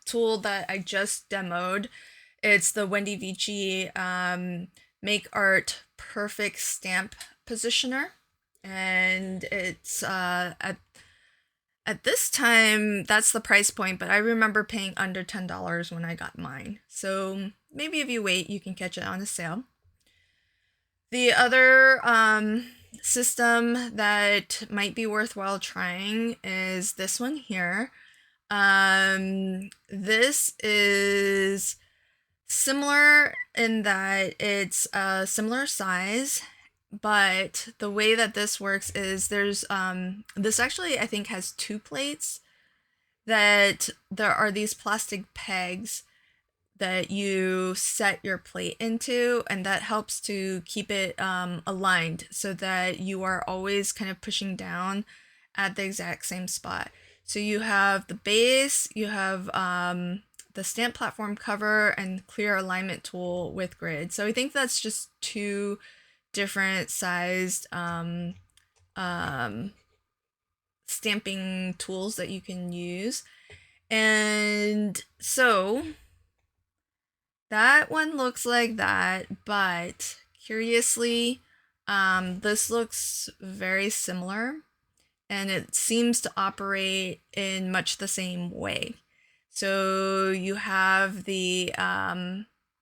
tool that I just demoed. It's the Wendy Vici Make Art Perfect Stamp Positioner, and it's at this time, that's the price point, but I remember paying under $10 when I got mine. So maybe if you wait, you can catch it on a sale. The other system that might be worthwhile trying is this one here. This is similar in that it's a similar size, but the way that this works is there's this actually I think has two plates, that there are these plastic pegs that you set your plate into, and that helps to keep it aligned so that you are always kind of pushing down at the exact same spot. So you have the base, you have the stamp platform cover, and clear alignment tool with grid. So I think that's just two different sized stamping tools that you can use. And so that one looks like that, but curiously, this looks very similar, and it seems to operate in much the same way. So you have the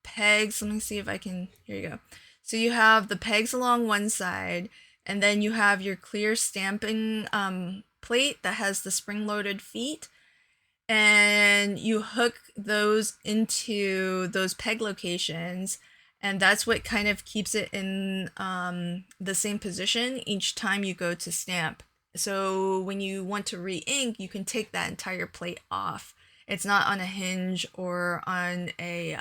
pegs. Let me see if I can, here you go. So you have the pegs along one side, and then you have your clear stamping plate that has the spring-loaded feet, and you hook those into those peg locations, and that's what kind of keeps it in the same position each time you go to stamp. So when you want to re-ink, you can take that entire plate off. It's not on a hinge or on a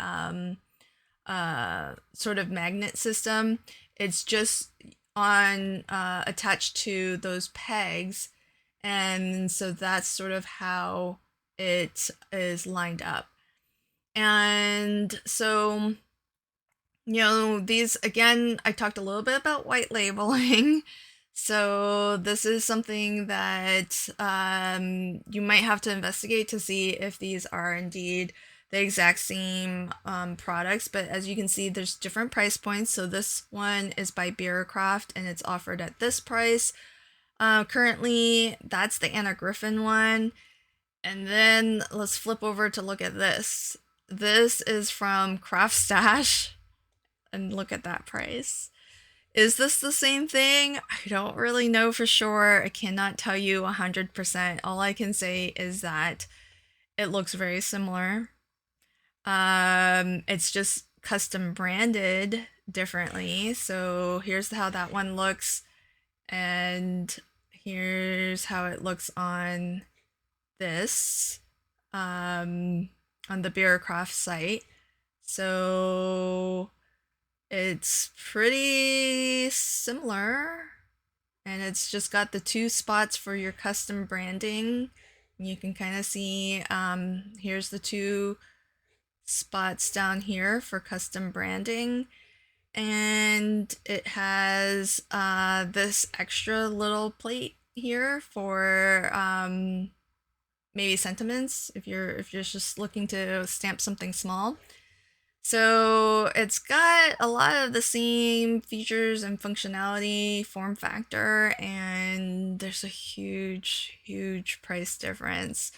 sort of magnet system. It's just on attached to those pegs, and so that's sort of how it is lined up. And so, these, again, I talked a little bit about white labeling. So this is something that you might have to investigate to see if these are indeed the exact same products, but as you can see, there's different price points. So this one is by Beercraft and it's offered at this price. Currently, that's the Anna Griffin one. And then let's flip over to look at this. This is from Craft Stash, and look at that price. Is this the same thing? I don't really know for sure. I cannot tell you 100%. All I can say is that it looks very similar. It's just custom branded differently. So here's how that one looks, and here's how it looks on this, on the Beercraft site. So it's pretty similar, and it's just got the 2 spots for your custom branding. You can kind of see, here's the 2 spots down here for custom branding, and it has this extra little plate here for maybe sentiments if you're just looking to stamp something small. So it's got a lot of the same features and functionality, form factor, and there's a huge price difference.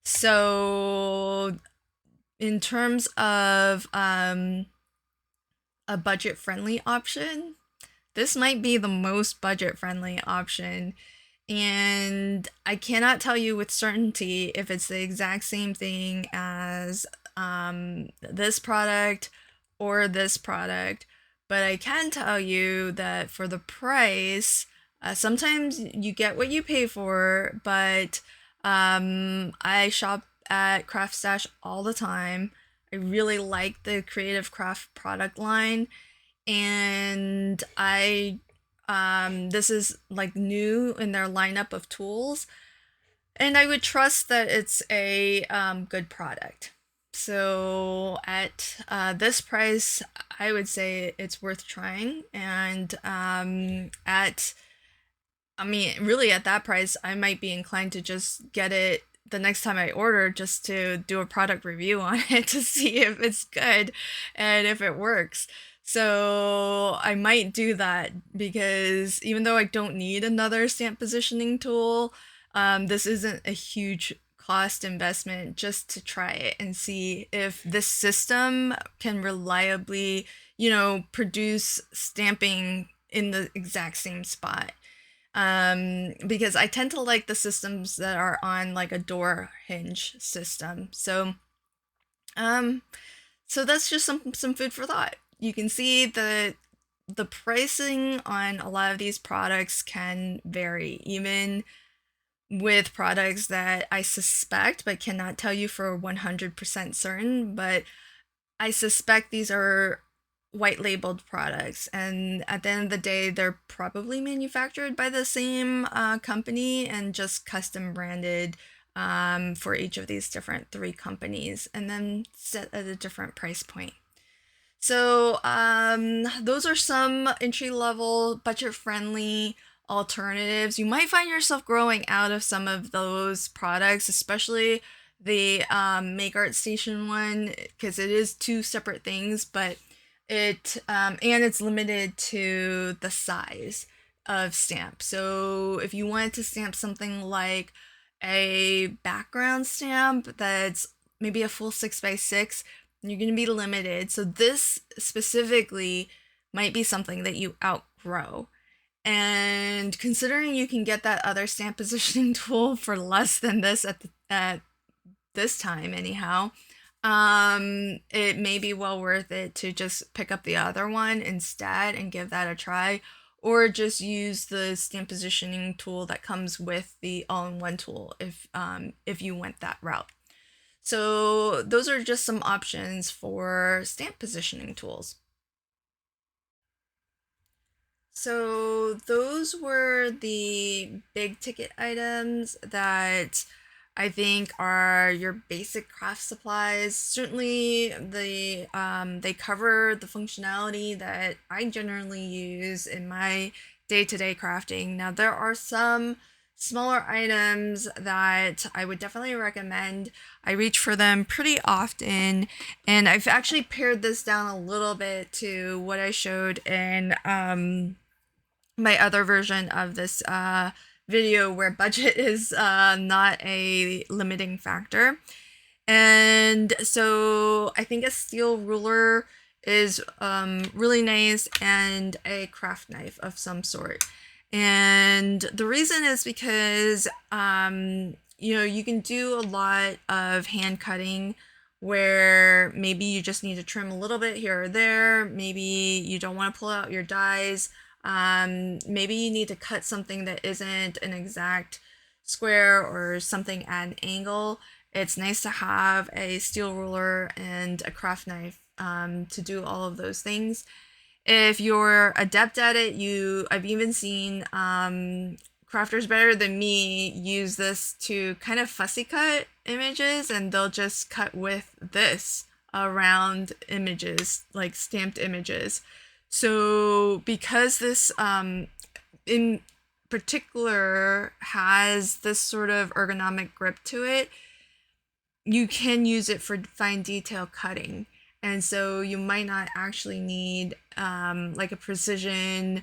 So in terms of a budget-friendly option, this might be the most budget-friendly option. And I cannot tell you with certainty if it's the exact same thing as this product or this product, but I can tell you that for the price, sometimes you get what you pay for, but I shop at Craft Stash all the time. I really like the Creative Craft product line, and this is like new in their lineup of tools, and I would trust that it's a good product. So at this price, I would say it's worth trying. And really at that price, I might be inclined to just get it the next time I order, just to do a product review on it to see if it's good and if it works. So I might do that, because even though I don't need another stamp positioning tool, this isn't a huge cost investment just to try it and see if this system can reliably, produce stamping in the exact same spot. Because I tend to like the systems that are on like a door hinge system. So that's just some food for thought. You can see that the pricing on a lot of these products can vary, even with products that I suspect but cannot tell you for 100% certain, but I suspect these are white labeled products, and at the end of the day, they're probably manufactured by the same company and just custom branded for each of these different 3 companies, and then set at a different price point. So those are some entry-level, budget-friendly alternatives. You might find yourself growing out of some of those products, especially the Make Art Station one, because it is 2 separate things, but and it's limited to the size of stamp. So if you wanted to stamp something like a background stamp that's maybe a full 6x6, you're going to be limited. So this specifically might be something that you outgrow. And considering you can get that other stamp positioning tool for less than this at this time anyhow, it may be well worth it to just pick up the other one instead and give that a try, or just use the stamp positioning tool that comes with the all-in-one tool if you went that route. So those are just some options for stamp positioning tools. So those were the big ticket items that I think are your basic craft supplies. Certainly they cover the functionality that I generally use in my day-to-day crafting. Now there are some smaller items that I would definitely recommend. I reach for them pretty often, and I've actually pared this down a little bit to what I showed in my other version of this video where budget is not a limiting factor. And so I think a steel ruler is really nice, and a craft knife of some sort. And the reason is because, you can do a lot of hand cutting where maybe you just need to trim a little bit here or there. Maybe you don't want to pull out your dies. Maybe you need to cut something that isn't an exact square or something at an angle. It's nice to have a steel ruler and a craft knife to do all of those things. If you're adept at it, I've even seen crafters better than me use this to kind of fussy cut images, and they'll just cut with this around images, like stamped images. So because this in particular has this sort of ergonomic grip to it, you can use it for fine detail cutting. And so you might not actually need like a precision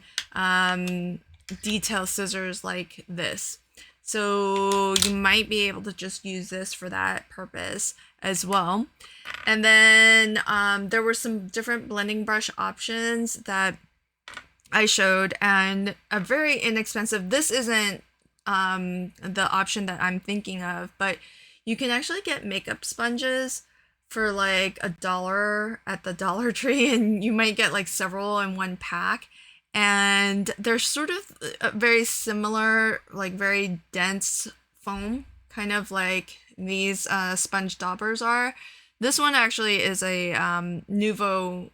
detail scissors like this. So you might be able to just use this for that purpose as well. And then there were some different blending brush options that I showed, and a very inexpensive, this isn't the option that I'm thinking of, but you can actually get makeup sponges for like $1 at the Dollar Tree, and you might get like several in one pack. And they're sort of very similar, like very dense foam, kind of like these sponge daubers are. This one actually is a Nuvo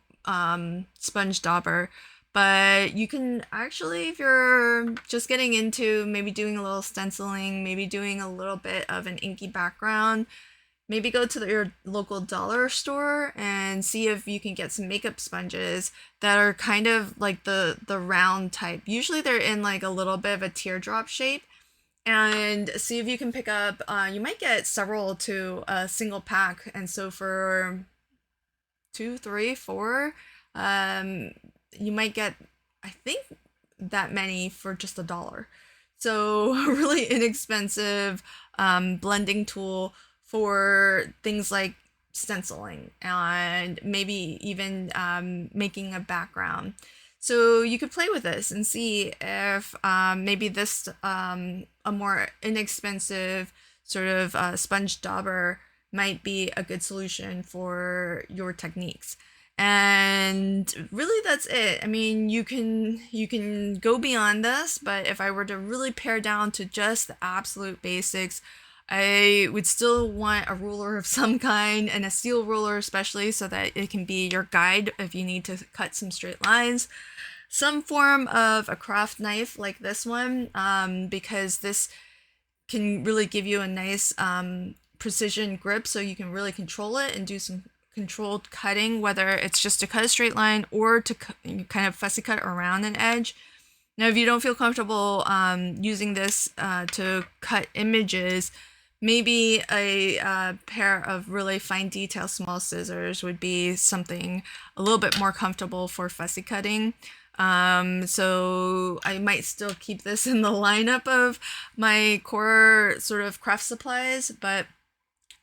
sponge dauber, but you can actually, if you're just getting into maybe doing a little stenciling, maybe doing a little bit of an inky background, maybe go to your local dollar store and see if you can get some makeup sponges that are kind of like the round type. Usually they're in like a little bit of a teardrop shape, and see if you can pick up, you might get several to a single pack. And so for 2, 3, 4, you might get, I think, that many for just $1. So really inexpensive blending tool for things like stenciling and maybe even making a background. So you could play with this and see if maybe this a more inexpensive sort of sponge dauber might be a good solution for your techniques. And really that's it. I mean, you can go beyond this, but if I were to really pare down to just the absolute basics, I would still want a ruler of some kind, and a steel ruler especially, so that it can be your guide if you need to cut some straight lines. Some form of a craft knife like this one, because this can really give you a nice precision grip, so you can really control it and do some controlled cutting, whether it's just to cut a straight line or to kind of fussy cut around an edge. Now, if you don't feel comfortable using this to cut images, maybe a pair of really fine detail small scissors would be something a little bit more comfortable for fussy cutting. So I might still keep this in the lineup of my core sort of craft supplies, but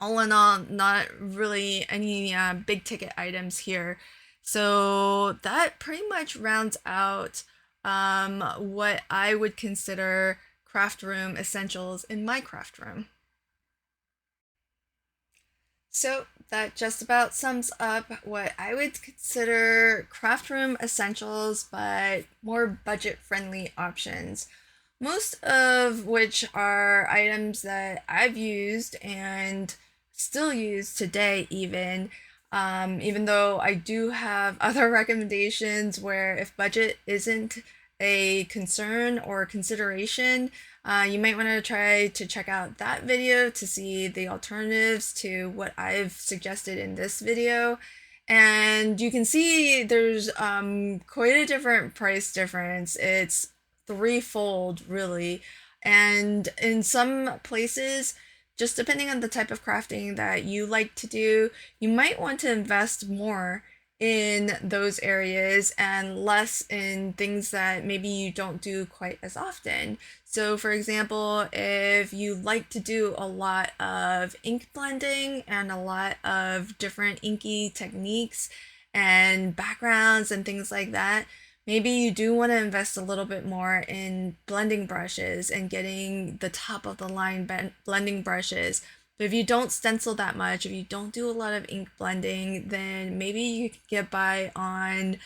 all in all, not really any big ticket items here. So that pretty much rounds out what I would consider craft room essentials in my craft room. So that just about sums up what I would consider craft room essentials, but more budget-friendly options. Most of which are items that I've used and still use today even though I do have other recommendations where if budget isn't a concern or consideration, you might want to try to check out that video to see the alternatives to what I've suggested in this video. And you can see there's quite a different price difference. It's threefold, really. And in some places, just depending on the type of crafting that you like to do, you might want to invest more in those areas and less in things that maybe you don't do quite as often. So, for example, if you like to do a lot of ink blending and a lot of different inky techniques and backgrounds and things like that, maybe you do want to invest a little bit more in blending brushes and getting the top of the line blending brushes. But if you don't stencil that much, if you don't do a lot of ink blending, then maybe you can get by on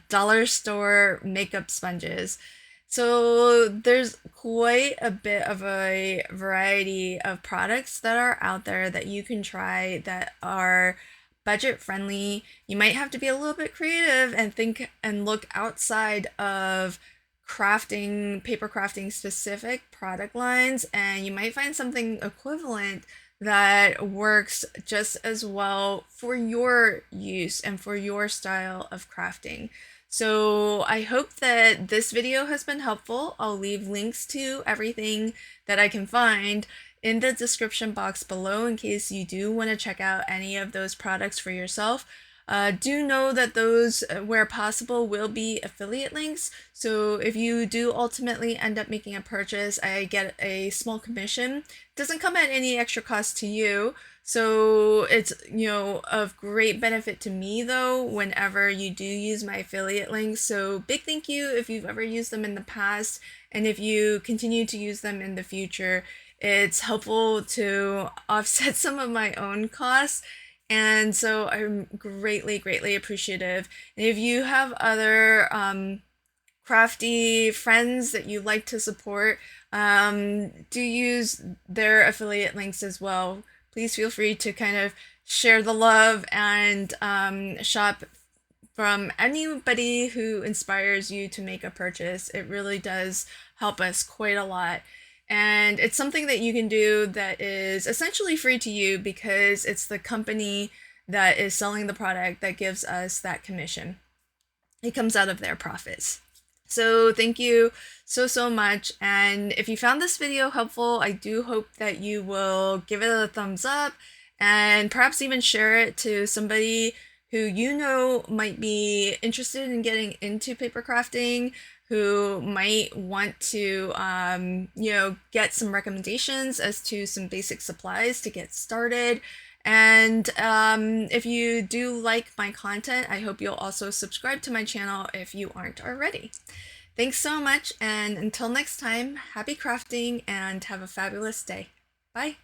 dollar store makeup sponges. So there's quite a bit of a variety of products that are out there that you can try that are budget friendly. You might have to be a little bit creative and think and look outside of paper crafting specific product lines, and you might find something equivalent that works just as well for your use and for your style of crafting. So I hope that this video has been helpful. I'll leave links to everything that I can find in the description box below in case you do want to check out any of those products for yourself. Do know that those, where possible, will be affiliate links. So if you do ultimately end up making a purchase, I get a small commission. It doesn't come at any extra cost to you. So it's, of great benefit to me though, whenever you do use my affiliate links. So big thank you if you've ever used them in the past, and if you continue to use them in the future. It's helpful to offset some of my own costs. And so I'm greatly, greatly appreciative. And if you have other crafty friends that you like to support, do use their affiliate links as well. Please feel free to kind of share the love and shop from anybody who inspires you to make a purchase. It really does help us quite a lot. And it's something that you can do that is essentially free to you because it's the company that is selling the product that gives us that commission. It comes out of their profits. So thank you so much. And if you found this video helpful, I do hope that you will give it a thumbs up and perhaps even share it to somebody who you know might be interested in getting into paper crafting, who might want to, get some recommendations as to some basic supplies to get started. And if you do like my content, I hope you'll also subscribe to my channel if you aren't already. Thanks so much, and until next time, happy crafting and have a fabulous day. Bye.